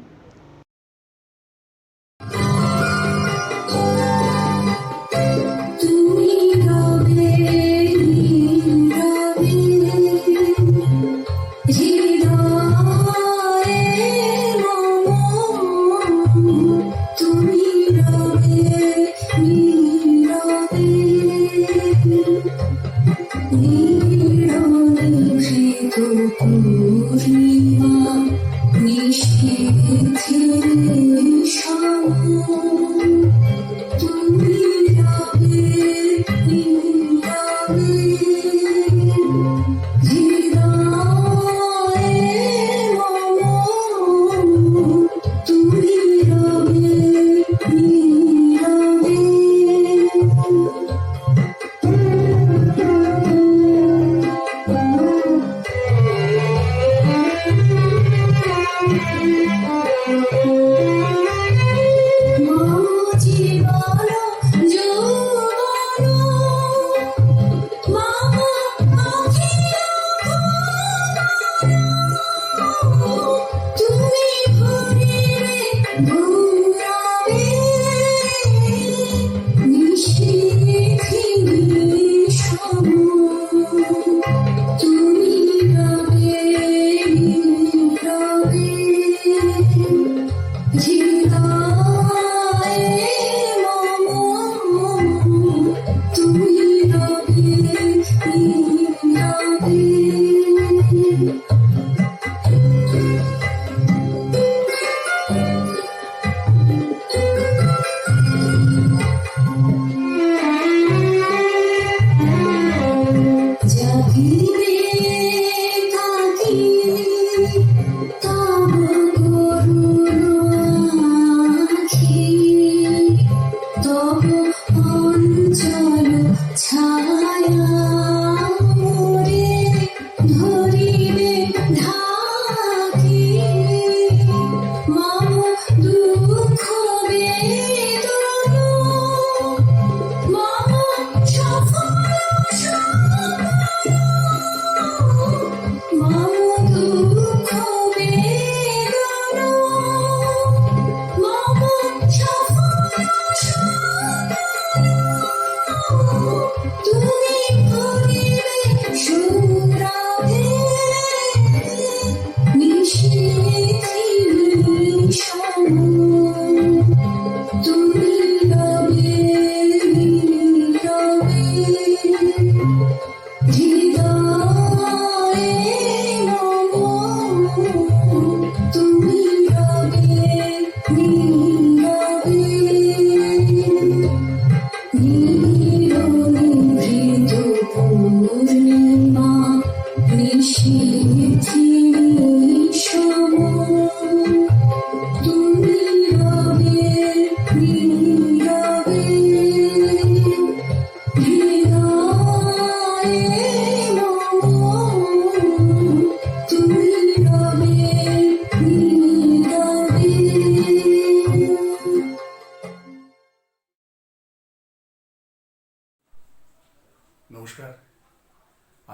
নমস্কার,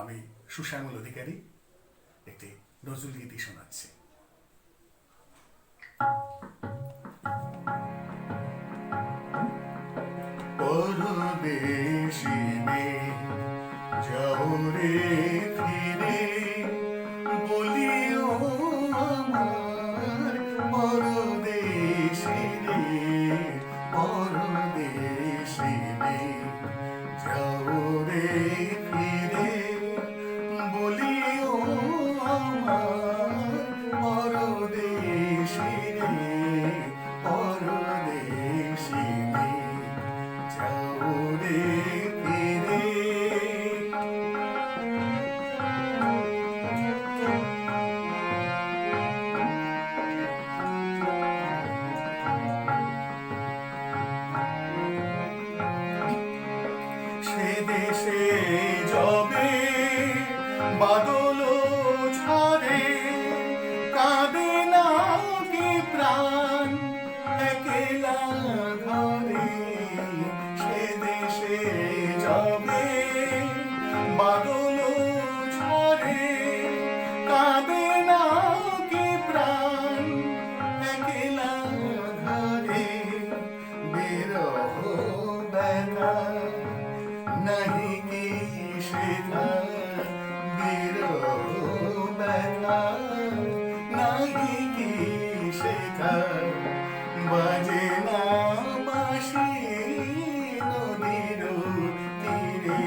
আমি সুশ্যামল অধিকারী একটি নজরুল গীতি শোনাচ্ছি। পরদেশী যাও রে ফিরে বলিও আমার পরদেশী রে, পরদেশী যাও রে ফিরে বলিও আমার পরদেশী রে, পরদেশী যাও রে ফিরে। সে দেশে যবে বাদল ছাড়ে কাঁদে না কি প্রাণ একলা ঘরে, সে দেশে যবে বাদল কথা বাজে না বাঁশি নদীর তীরে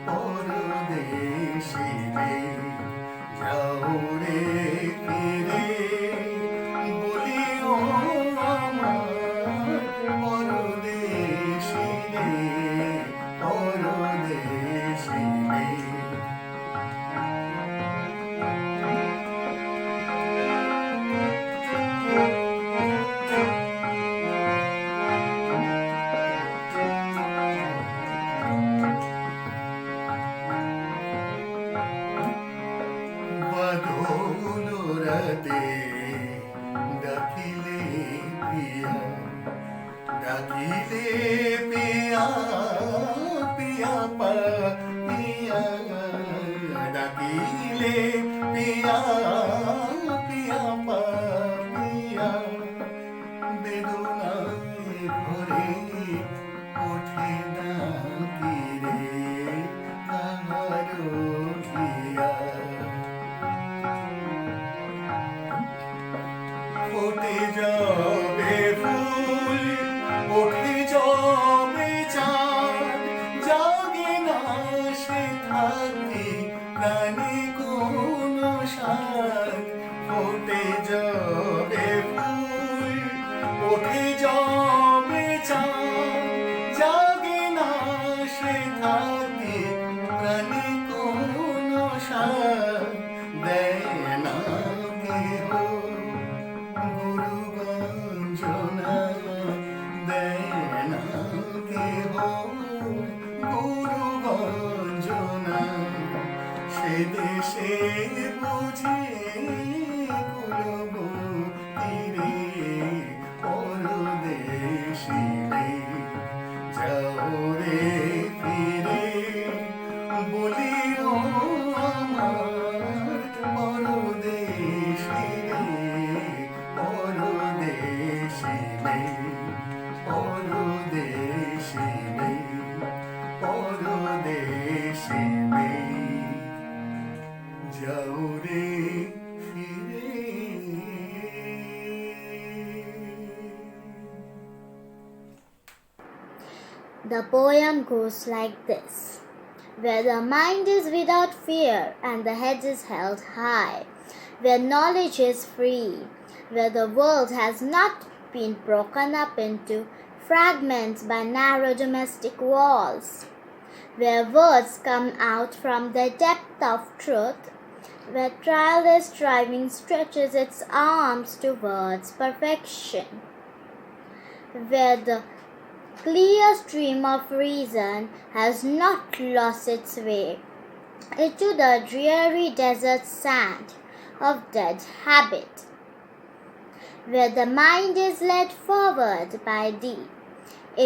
পরদেশে রে যাও রে ফিরে বলি ও আমার পরদেশে রে পরদেশে রে বাদলরাতে ডাকিলে পিয়া ডাকিলে পিয়া পিয়া পা পিয়া ডাকিলে পিয়া পিয়া পা পিয়া বেদনায় ভরে ওঠে না তীরে আমার হিয়া ফুটে যাবে ফুল ওঠে যাবে চাঁদ জাগে না সে থাকি প্রাণে কোন সাদ ফুটে যাবে ফুল ওঠে যাবে চাঁদ জাগে না সে থাকি প্রাণে কোন সাদ দেয় না দেহ গুরু গঞ্জনা দেয় না কেহ গুরু গঞ্জনা সে দেশে বুঝে কুলব তীরে পরদেশে রে যাও রে ফিরে বলি ও আমার পরদেশে রে পরদেশে রে পরদেশে রে পরদেশে রে যাও রে ফিরে The poem goes like this. Where the mind is without fear and the head is held high, where knowledge is free, where the world has not been broken up into fragments by narrow domestic walls, where words come out from the depth of truth, where tireless striving stretches its arms towards perfection, where the clear stream of reason has not lost its way into the dreary desert sand of dead habit, where the mind is led forward by thee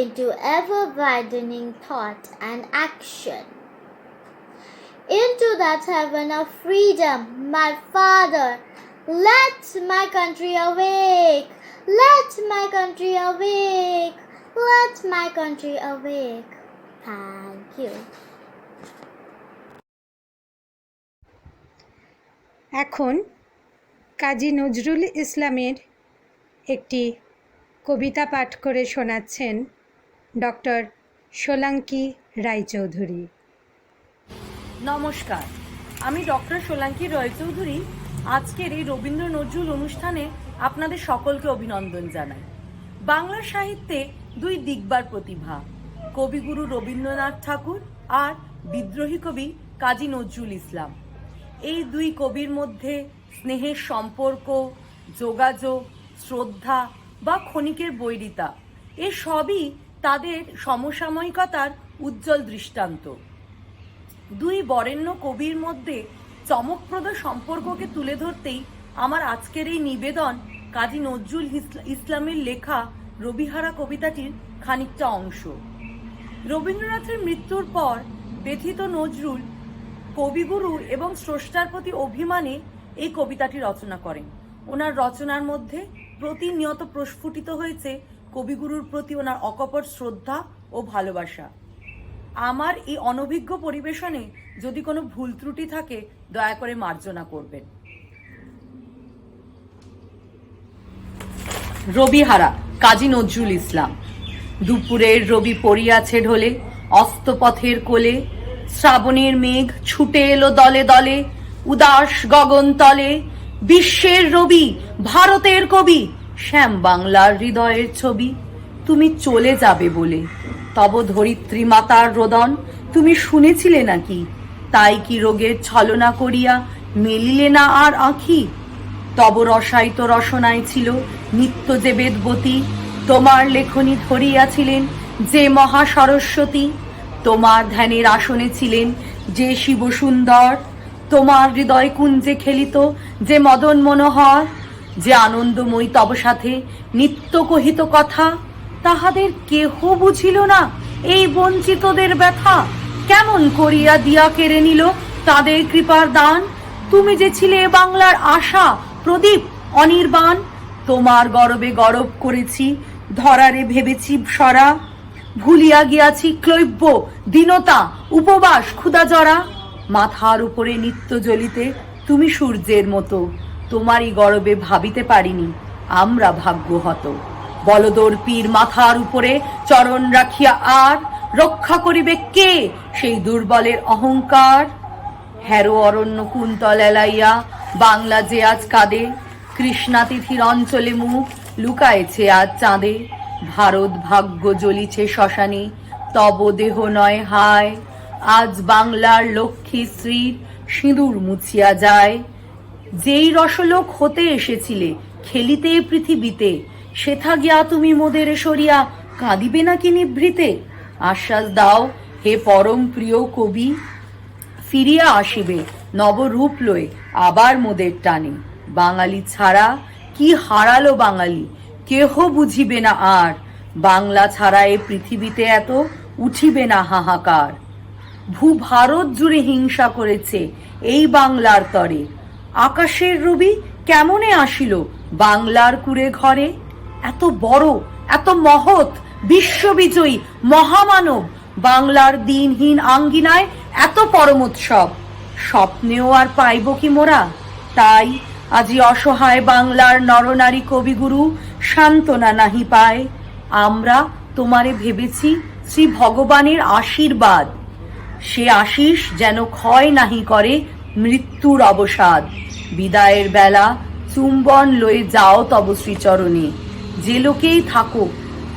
into ever-widening thought and action, into that heaven of freedom, my Father. Let my country awake, let my country awake, let my country awake. Thank you. এখন কাজী নজরুল ইসলামের একটি কবিতা পাঠ করে শোনাচ্ছেন doctor Solanki Roychowdhury. নমস্কার, আমি doctor Solanki Roychowdhury আজকের এই রবীন্দ্র নজরুল অনুষ্ঠানে আপনাদের সকলকে অভিনন্দন জানাই। বাংলা সাহিত্যে দুই দিগবার প্রতিভা, কবিগুরু রবীন্দ্রনাথ ঠাকুর আর বিদ্রোহী কবি কাজী নজরুল ইসলাম। এই দুই কবির মধ্যে স্নেহের সম্পর্ক, যোগাযোগ, শ্রদ্ধা বা ক্ষণিকের বৈরিতা, এ সবই তাদের সমসাময়িকতার উজ্জ্বল দৃষ্টান্ত। দুই বরেণ্য কবির মধ্যে চমকপ্রদ সম্পর্ককে তুলে ধরতেই আমার আজকের এই নিবেদন কাজী নজরুল ইসলামের লেখা রবিহারা কবিতাটির খানিকটা অংশ। রবীন্দ্রনাথের মৃত্যুর পর ব্যথিত নজরুল কবিগুরু এবং স্রষ্টার প্রতি অভিমানে এই কবিতাটি রচনা করেন। ওনার রচনার মধ্যে প্রতিনিয়ত প্রস্ফুটিত হয়েছে কবিগুরুর প্রতি ওনার অকপট শ্রদ্ধা ও ভালোবাসা। আমার এই অনভিজ্ঞ পরিবেশনে যদি কোনো ভুল ত্রুটি থাকে দয়া করে মার্জনা করবেন। রবিহারা কাজী নজরুল ইসলাম। দুপুরের রবি পড়িয়াছে ঢোলে, অস্তপথের কোলে, শ্রাবণের মেঘ ছুটে এলো দলে দলে, উদাস গগন তলে। বিশ্বের রবি, ভারতের কবি, শ্যাম বাংলার হৃদয়ের ছবি। তুমি চলে যাবে বলে তব ধরিত্রী মাতার রোদন তুমি শুনেছিলে নাকি? তাই কি রোগের ছলনা করিয়া মেলিলে না আর আঁখি? তব রসায়িত রসনায় ছিল নিত্য যে বেদবতী, তোমার লেখনী ধরিয়াছিলেন যে মহা সরস্বতী। তোমার ধ্যানের আসনে ছিলেন যে শিব সুন্দর, তোমার হৃদয় কুঞ্জে খেলিত যে মদন মনোহর। যে আনন্দময়ী তব সাথে নিত্য কহিত কথা, তাহাদের কেহ বুঝিল না এই বঞ্চিতদের ব্যথা। কেমন করিয়া দিয়া কেড়ে নিল তাদের কৃপার দান। তুমি যে ছিলে বাংলার আশা, প্রদীপ, অনির্বাণ। তোমার গরবে গরব করেছি, ধরারে ভেবেছি সরা। ভুলিয়া গিয়াছি ক্লৈব্য, দীনতা, উপবাস, ক্ষুধা জরা। মাথার উপরে নিত্য জ্বলিতে তুমি সূর্যের মতো, তোমারই গরবে ভাবিতে পারিনি আমরা ভাগ্যহত। বলদর্পীর মাথার উপরে চরণ রাখিয়া আর রক্ষা করিবে কে সেই দুর্বলের অহংকার? হ্যারো অরণ্য কুন্তল এলাইয়া বাংলা যে আজ কাঁদে, কৃষ্ণা তিথির অঞ্চলে মুখ লুকায়েছে আজ চাঁদে। ভারত ভাগ্য জ্বলিছে শ্মশানে, তব দেহ নয় হায়। আজ বাংলার লক্ষ্মী শ্রীর সিঁদুর মুছিয়া যায়। যেই রসলোক হতে এসেছিলে খেলিতে পৃথিবীতে, সেথা গিয়া তুমি মোদের সরিয়া কাঁদিবে নাকি নিভৃতে? আশ্বাস দাও হে পরম প্রিয় কবি, ফিরিয়া আসিবে নবরূপ লয়ে আবার মোদের টানে। বাঙালি ছাড়া কি হারালো বাঙালি, কেহ বুঝিবে না আর। বাংলা ছাড়া এ পৃথিবীতে এত উঠিবে না হাহাকার। ভূভারত জুড়ে হিংসা করেছে এই বাংলার তরে, আকাশের রবি কেমনে আসিল বাংলার কুড়ে ঘরে? এত বড়, এত মহৎ, বিশ্ববিজয়ী মহামানব বাংলার দিনহীন আঙ্গিনায় এত পরমোৎসব স্বপ্নেও আর পাইব কি মোরা? তাই আজি অসহায় বাংলার নরনারী কবিগুরু সান্ত্বনা নাহি পায়। আমরা তোমারে ভেবেছি শ্রী ভগবানের আশীর্বাদ, সে আশিস যেন ক্ষয় নাহি করে মৃত্যুর অবসাদ। বিদায়ের বেলা চুম্বন লয়ে যাও তব শ্রীচরণে, যে লোকেই থাকো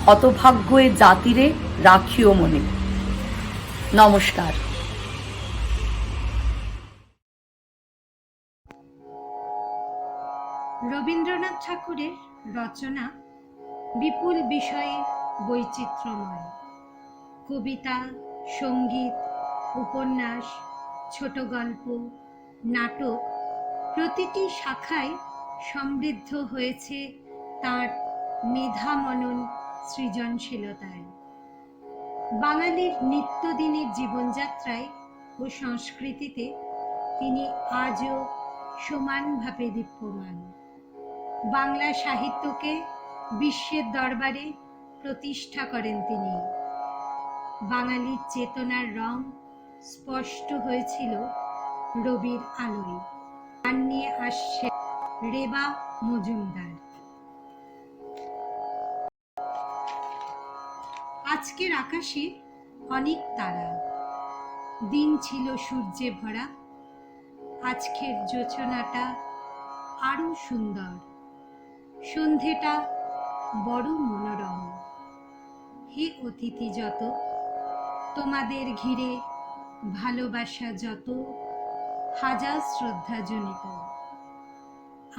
হতভাগ্য এ জাতিরে রাখিও মনে। নমস্কার। রবীন্দ্রনাথ ঠাকুরের রচনা বিপুল বিষয়ে বৈচিত্র্যময়। কবিতা, সঙ্গীত, উপন্যাস, ছোট গল্প, নাটক প্রতিটি শাখায় সমৃদ্ধ হয়েছে তাঁর মেধামনন সৃজনশীলতায়। বাঙালির নিত্যদিনের জীবনযাত্রায় ও সংস্কৃতিতে তিনি আজও সমানভাবে দীপ্যমান। বাংলা সাহিত্যকে বিশ্বের দরবারে প্রতিষ্ঠা করেন তিনি। বাঙালির চেতনার রং স্পষ্ট হয়েছিল রবির আলোয়। গান নিয়ে আসছে রেবা মজুমদার। আজকের আকাশে অনেক তারা, দিন ছিল সূর্যে ভরা। আজকের জোছনাটা আরো সুন্দর, সন্ধেটা বড় মনোরম। হে অতিথি যত, তোমাদের ঘিরে ভালোবাসা যত, হাজার শ্রদ্ধা জনিত।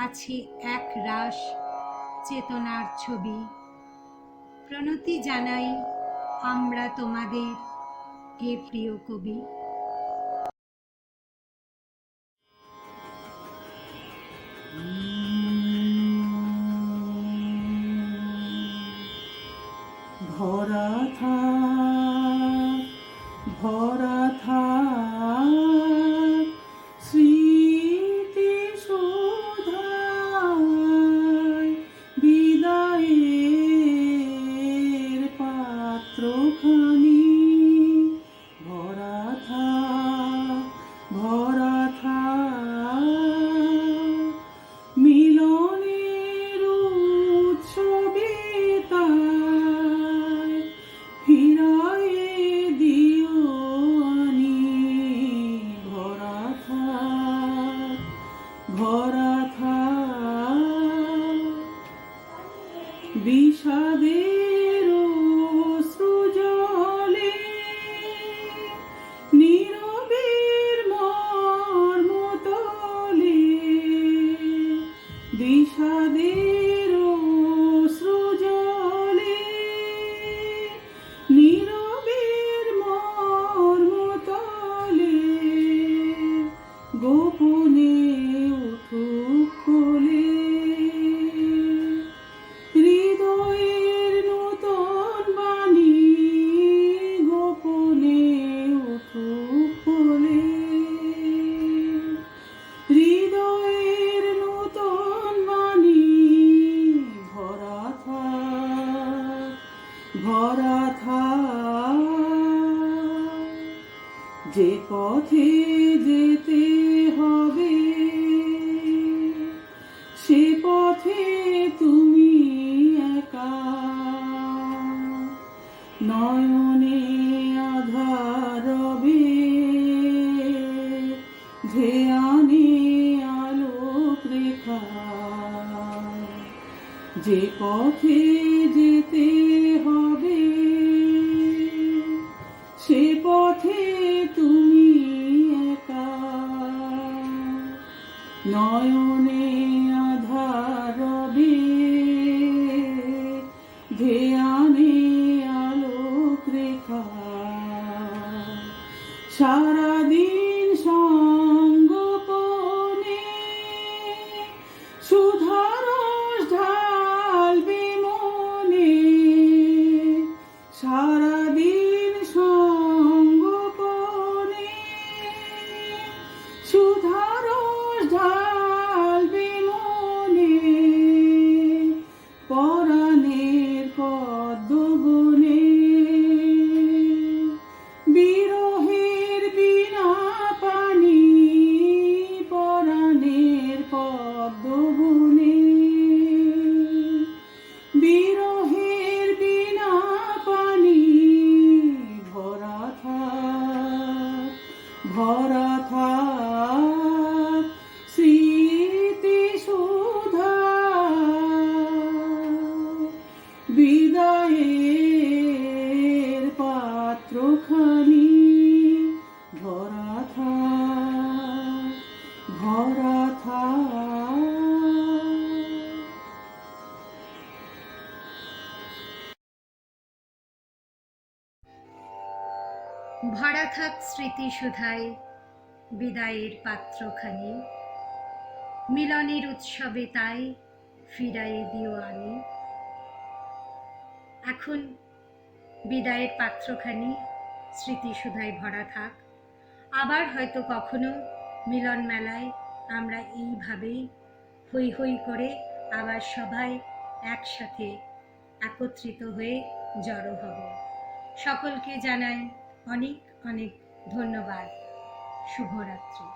আছে এক রাস চেতনার ছবি। প্রণতি জানাই আমরা তোমাদের, হে প্রিয় কবি। ভরা থাক, ভরা থাক স্মৃতি সুধায়, বিদায়ের পাত্রখানি ভরা থাক। বিষাদের অশ্রু জলে নীরবের মর্মতলে বিষাদের অশ্রু জলে নীরবের মর্মতলে গোপনে উঠুক কোলে হৃদয়ের নূতন বাণী গোপনে উঠুক কোলে হৃদয়ের নূতন বাণী ভরা থাক যে পথে যেতে হবে সে পথে তুমি একা নয়নে আধার রবে ধ্যানে আলোক রেখা যে পথে যেতে হবে সে পথে তুমি একা নয়নে আধার রবে ধ্যানে আলোক রেখা সারাদিন সঙ্গোপনে সুধারস ঢালবে মনে সারাদিন সঙ্গোপনে সুধারস ঢালবে মনে পরাণের পদ্মবনে বিরহের বিনা পানি পরাণের পদ্মবনে বিরহের বিনা পানি ভরা থাক স্মৃতি সুধা বিদায়ের পাত্রখানি ভরা থাক ভরা থাক স্মৃতি সুধায় বিদায়ের পাত্রখানি মিলনের উৎসবে তাই ফিরায়ে দিও আনি এখন বিদায়ের পাত্রখানি স্মৃতি সুধায় ভরা থাক আবার হয়তো কখনো মিলন মেলায় আমরা এইভাবেই হৈ হৈ করে আবার সবাই একসাথে একত্রিত হয়ে জড়ো হব সকলকে জানাই অনেক অনেক ধন্যবাদ শুভরাত্রি।